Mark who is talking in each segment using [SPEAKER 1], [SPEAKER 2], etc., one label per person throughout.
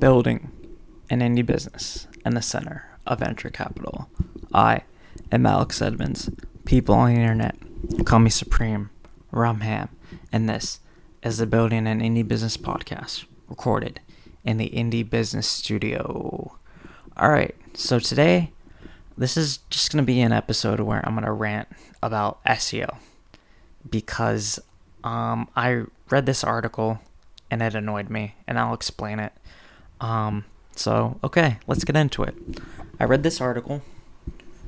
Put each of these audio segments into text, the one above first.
[SPEAKER 1] building an indie business in the center of venture capital. I am Alex Edmonds. People on the internet call me Supreme, Rumham, and this is the Building an Indie Business podcast recorded in the Indie Business Studio. Alright, so today, this is just going to be an episode where I'm going to rant about SEO because I read this article and it annoyed me, and I'll explain it. Okay, let's get into it. I read this article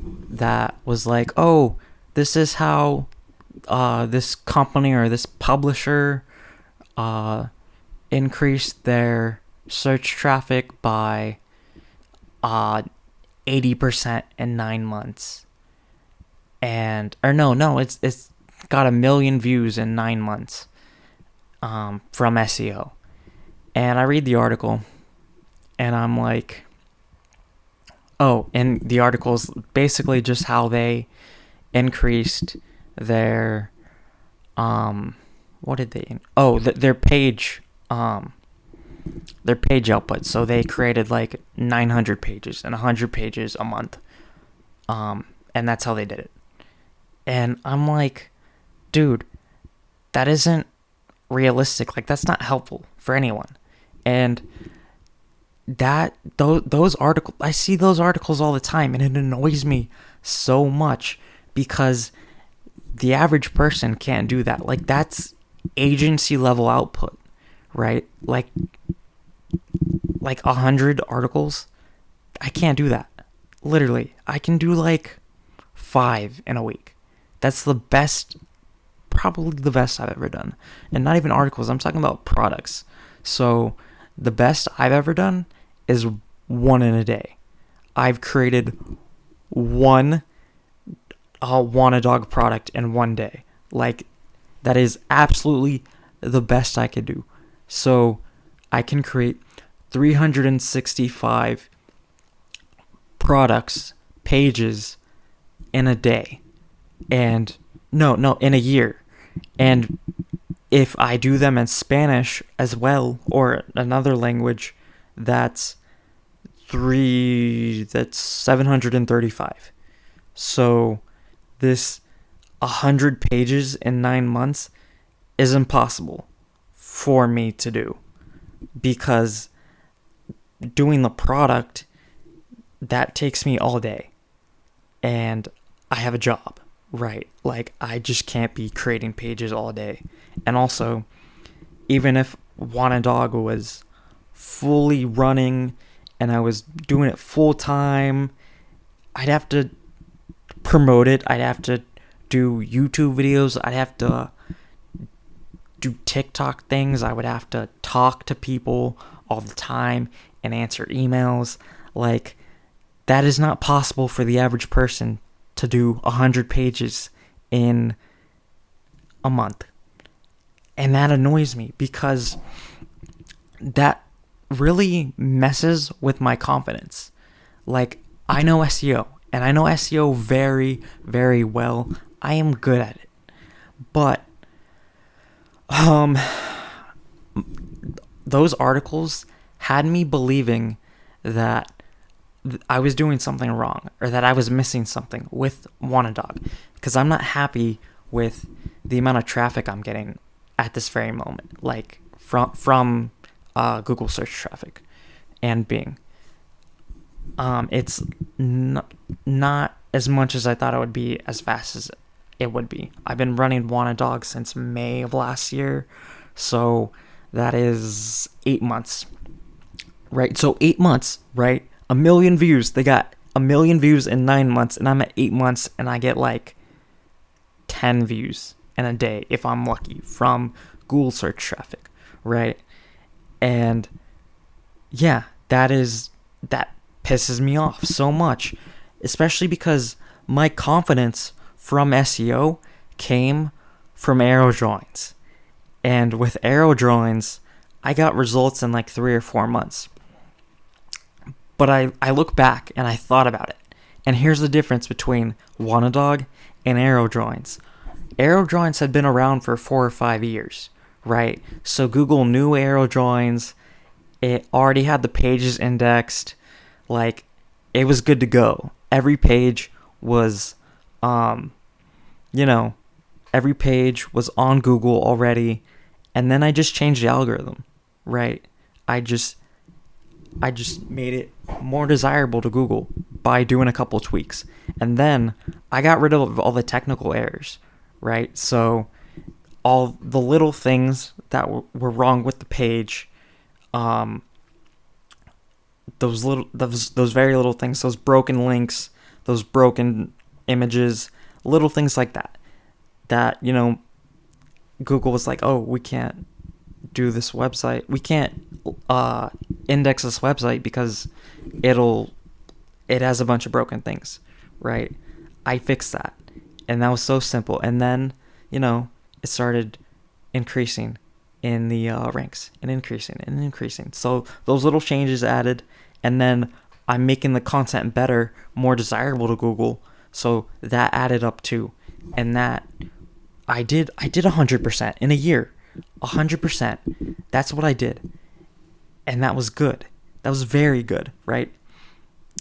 [SPEAKER 1] that was like, oh, this is how this company or this publisher increased their search traffic by 80% in 9 months. It's got 1 million views in 9 months from SEO. And I read the article and I'm like, oh, and the article's basically just how they increased their their page output. So they created like 900 pages and 100 pages a month, and that's how they did it. And I'm like, dude, that isn't realistic. Like, that's not helpful for anyone. And those articles, I see those articles all the time, and it annoys me so much because the average person can't do that. Like, that's agency level output, right? Like 100 articles, I can't do that. Literally, I can do like 5 in a week. That's probably the best I've ever done. And not even articles, I'm talking about products. So the best I've ever done is 1 in a day. I've created one Wanna Dog product in 1 day. Like, that is absolutely the best I could do. So I can create 365 products, pages in a day. And in a year. And if I do them in Spanish as well, or another language, that's 735. So this 100 pages in 9 months is impossible for me to do, because doing the product, that takes me all day, and I have a job, right? Like, I just can't be creating pages all day. And also, even if Wanna Dog was fully running and I was doing it full time, I'd have to promote it. I'd have to do YouTube videos. I'd have to do TikTok things. I would have to talk to people all the time and answer emails. Like, that is not possible for the average person to do 100 pages in a month. And that annoys me because that really messes with my confidence. Like, I know SEO, and I know SEO very, very well. I am good at it. But those articles had me believing that I was doing something wrong, or that I was missing something with Wanna Dog, because I'm not happy with the amount of traffic I'm getting at this very moment, like from Google search traffic and Bing. It's not as much as I thought it would be, as fast as it would be. I've been running Wanna Dog since May of last year, so that is 8 months, right? So 8 months, right? 1 million views. They got 1 million views in 9 months, and I'm at 8 months, and I get like 10 views in a day, if I'm lucky, from Google search traffic, right? And yeah, that pisses me off so much, especially because my confidence from SEO came from arrow drawings. And with arrow drawings, I got results in like 3 or 4 months. But I look back and I thought about it. And here's the difference between Wanna Dog and arrow drawings. Arrow drawings had been around for 4 or 5 years, right? So Google knew arrow drawings, It already had the pages indexed. Like, it was good to go. Every page was, um, you know, every page was on Google already. And then I just changed the algorithm, right? I just made it more desirable to Google by doing a couple tweaks. And then I got rid of all the technical errors, right? So all the little things that were wrong with the page, um, those very little things, those broken links, those broken images, little things like that. That, Google was like, oh, we can't do this website. We can't index this website because it has a bunch of broken things, right? I fixed that, and that was so simple. And then, it started increasing in the ranks and increasing and increasing. So those little changes added, and then I'm making the content better, more desirable to Google. So that added up too, and that I did 100% in a year. 100%. That's what I did. And that was good. That was very good, right?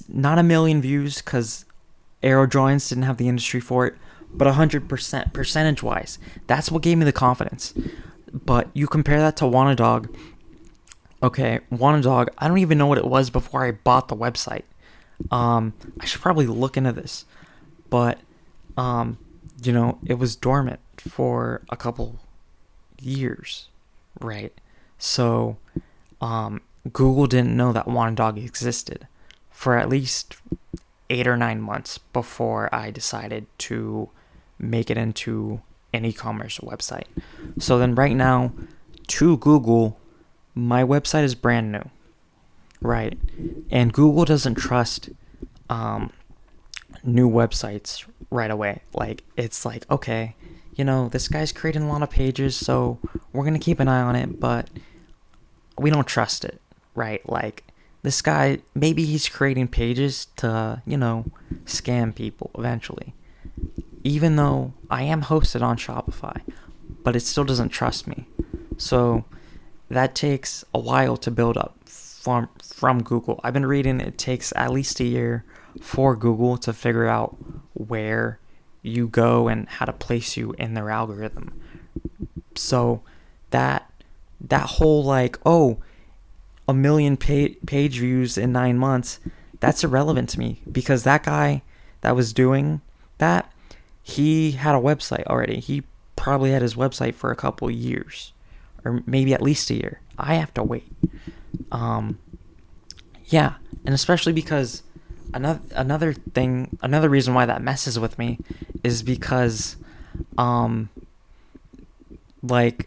[SPEAKER 1] Not a million views because arrow drawings didn't have the industry for it, but 100% percentage-wise. That's what gave me the confidence. But you compare that to Wanadog. Okay, Wanadog, I don't even know what it was before I bought the website. I should probably look into this. But, it was dormant for a couple years, right? So Google didn't know that Wanadog existed for at least 8 or 9 months before I decided to make it into an e-commerce website. So then right now, to Google, my website is brand new, right? And Google doesn't trust new websites right away. Like, it's like, okay, this guy's creating a lot of pages, so we're going to keep an eye on it, but we don't trust it, right? Like, this guy, maybe he's creating pages to, scam people eventually. Even though I am hosted on Shopify, but it still doesn't trust me. So that takes a while to build up from Google. I've been reading it takes at least a year for Google to figure out where you go and how to place you in their algorithm. So that whole like, oh, a million page views in 9 months, that's irrelevant to me, because that guy that was doing that, he had a website already. He probably had his website for a couple years, or maybe at least a year. I have to wait. Yeah, and especially because another reason why that messes with me is because, like,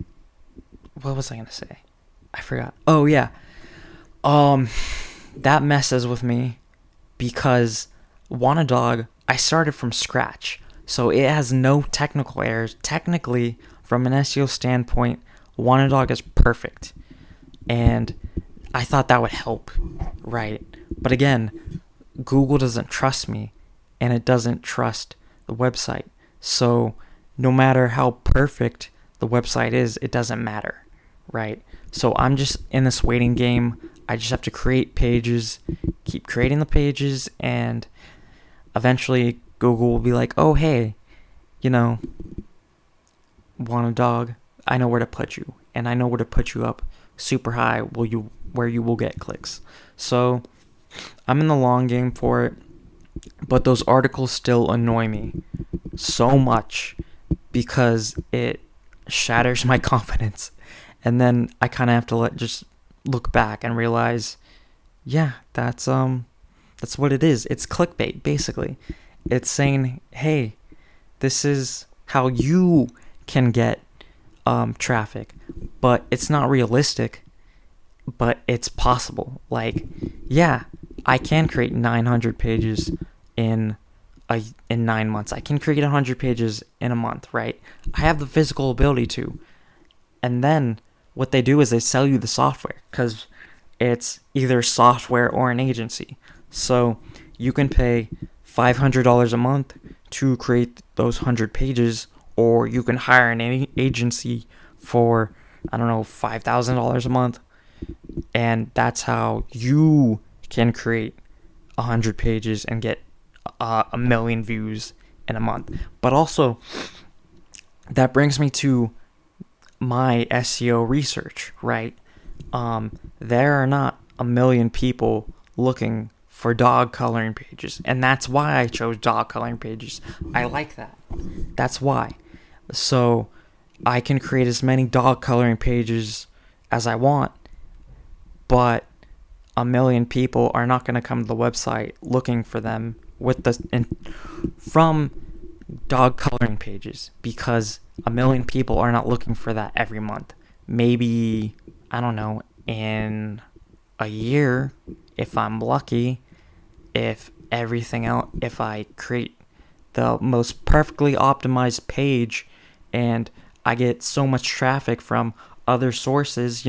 [SPEAKER 1] what was I gonna say? I forgot. Oh yeah, that messes with me because Wanadog, I started from scratch, so it has no technical errors. Technically, from an SEO standpoint, Wanadog is perfect, and I thought that would help, right? But again, Google doesn't trust me, and it doesn't trust the website. So no matter how perfect the website is, it doesn't matter, right? So I'm just in this waiting game. I just have to create pages, keep creating the pages, and eventually Google will be like, oh, hey, Wanadog, I know where to put you, and I know where to put you up super high where you will get clicks. So I'm in the long game for it, but those articles still annoy me so much because it shatters my confidence. And then I kind of have to just look back and realize, yeah, that's what it is. It's clickbait, basically. It's saying, hey, this is how you can get traffic, but it's not realistic, but it's possible. Like, yeah, I can create 900 pages in 9 months. I can create 100 pages in a month, right? I have the physical ability to. And then what they do is they sell you the software, because it's either software or an agency. So you can pay $500 a month to create those 100 pages, or you can hire an agency for, I don't know, $5,000 a month And that's how you can create 100 pages and get a million views in a month. But also, that brings me to my SEO research, right? There are not a million people looking for dog coloring pages, and that's why I chose dog coloring pages. I like that. That's why. So I can create as many dog coloring pages as I want, but a million people are not going to come to the website looking for them from dog coloring pages, because a million people are not looking for that every month. Maybe, I don't know, in a year, if I'm lucky, if I create the most perfectly optimized page and I get so much traffic from other sources,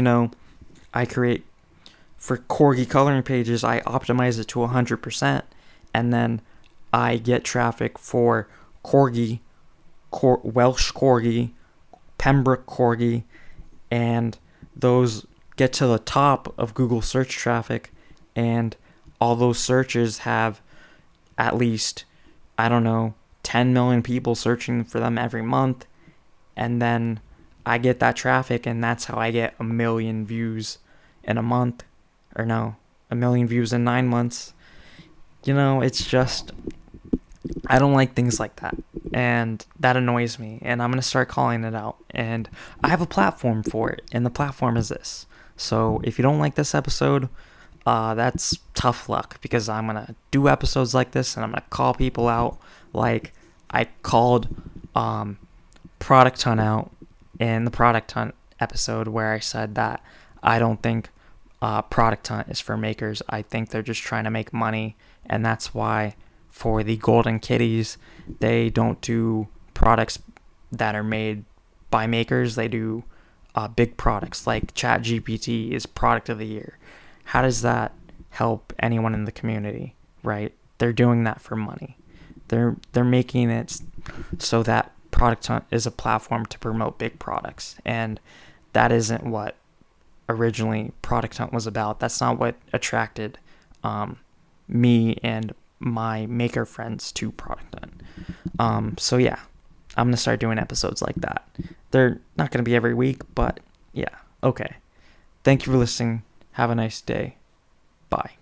[SPEAKER 1] I create for corgi coloring pages, I optimize it to 100%, and then I get traffic for corgi, Welsh corgi, Pembroke corgi, and those get to the top of Google search traffic, and all those searches have at least, I don't know, 10 million people searching for them every month, and then I get that traffic, and that's how I get a million views in a month, or no, a million views in 9 months. It's just, I don't like things like that, and that annoys me, and I'm going to start calling it out, and I have a platform for it, and the platform is this. So if you don't like this episode, that's tough luck, because I'm going to do episodes like this, and I'm going to call people out, like I called Product Hunt out in the Product Hunt episode, where I said that I don't think Product Hunt is for makers. I think they're just trying to make money, and that's why for the golden kitties, they don't do products that are made by makers. They do big products, like ChatGPT is product of the year. How does that help anyone in the community, right? They're doing that for money. They're making it so that Product Hunt is a platform to promote big products, and that isn't what originally Product Hunt was about. That's not what attracted me and my maker friends to Product Hunt. So yeah, I'm gonna start doing episodes like that. They're not gonna be every week, but yeah, okay. Thank you for listening. Have a nice day. Bye.